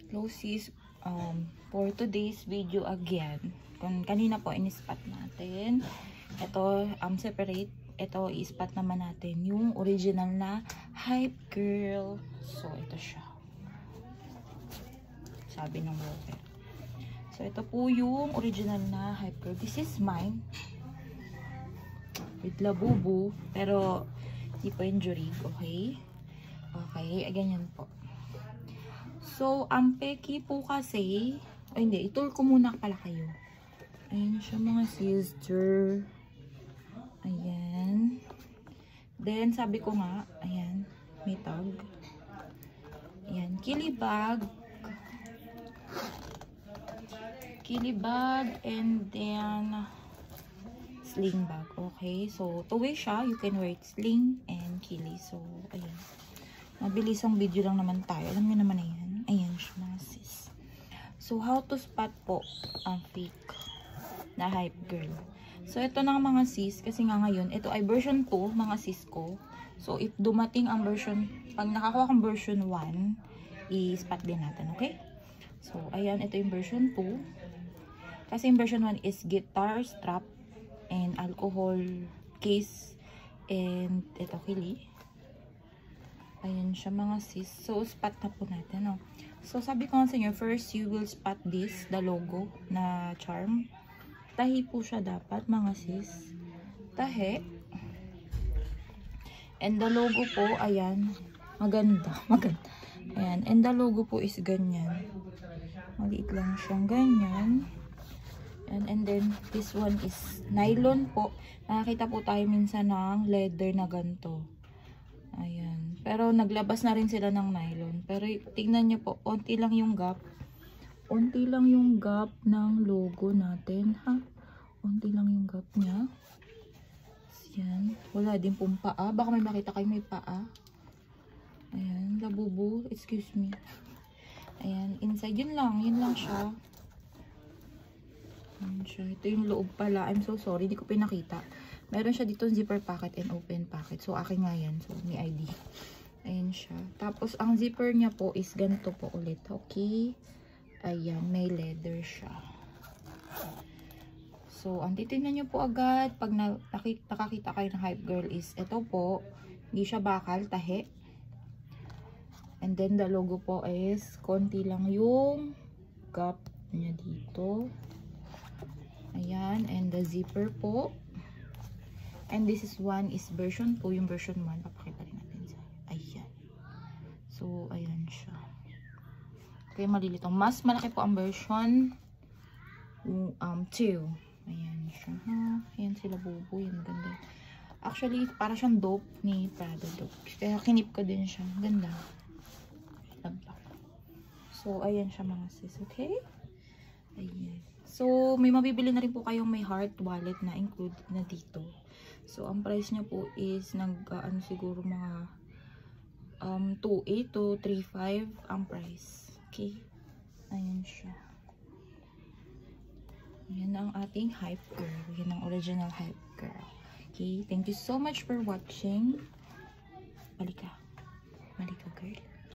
Hello sis, for today's video again, kung kanina po in-spot natin, ito separate, ito i-spot naman natin yung original na Hype Girl. So ito siya, sabi ng broker. So ito po yung original na Hype Girl. This is mine with Labubu, pero di po yung jurig. Okay, ganyan po. So, ang peki po kasi, ay hindi, itul ko muna pala kayo. Ayan siya mga sister. Ayan. Then, sabi ko nga, ayan, may tag. Ayan, kilibag. Kilibag, and then, sling bag. Okay, so, two-way siya. You can wear it sling and kili. So, ayan. Mabilis ang video lang naman tayo. Alam niyo naman na yan. Ayan siya mga sis. So, how to spot po ang fake na Hype Girl. So, ito na mga sis. Kasi nga ngayon, ito ay version 2 mga sis ko. So, if dumating ang version, pag nakakuha kang version 1, i-spot din natin. Okay? So, ayan. Ito yung version 2. Kasi yung version 1 is guitar strap and alcohol case and ito kili. Ayan siya mga sis. So, spot na po natin, no? So, sabi ko nga sa inyo, first you will spot this, the logo na charm. Tahi po siya dapat, mga sis. Tahi. And the logo po, ayan. Maganda. Maganda. Ayan. And the logo po is ganyan. Maliit lang siyang ganyan. And then, this one is nylon po. Nakakita po tayo minsan ng leather na ganito. Ayan. Pero naglabas na rin sila ng nylon. Pero tingnan nyo po, onti lang yung gap. Onti lang yung gap ng logo natin, ha? Onti lang yung gap niya. Ayan. Wala din pong paa. Baka may makita kayo may paa. Ayan. Labubu. Excuse me. Ayan. Inside. Yun lang siya. Ayan siya. Ito yung loob pala. I'm so sorry. Hindi ko pinakita. Meron siya dito zipper pocket and open pocket. So, akin nga yan. So, may ID. Ayan siya. Tapos, ang zipper niya po is ganito po ulit. Okay? Ayan. May leather siya. So, ang titignan nyo po agad pag nakakita kayo ng Hype Girl is ito po. Hindi siya bakal. Tahi. And then, the logo po is konti lang yung gap niya dito. Ayan. And the zipper po. And this is one is version 2. Yung version 1, papakita rin natin sa ayan. So, ayan siya. Kaya malilito. Mas malaki po ang version 2. Ayan siya, ha? Ayan sila bubu. Yan, ganda. Actually, para siyang dope ni Prada dope. Kaya kinip ko din siya. Ganda. So, ayan siya mga sis. Okay? Ayan. So, may mabibili na rin po kayong may heart wallet na included na dito. So, ang price niya po is ano siguro mga 2.8 to 3.5 ang price. Okay? Ayan siya. Ayan ang ating Hype Girl. Yan ang original Hype Girl. Okay? Thank you so much for watching. Malika. Malika girl.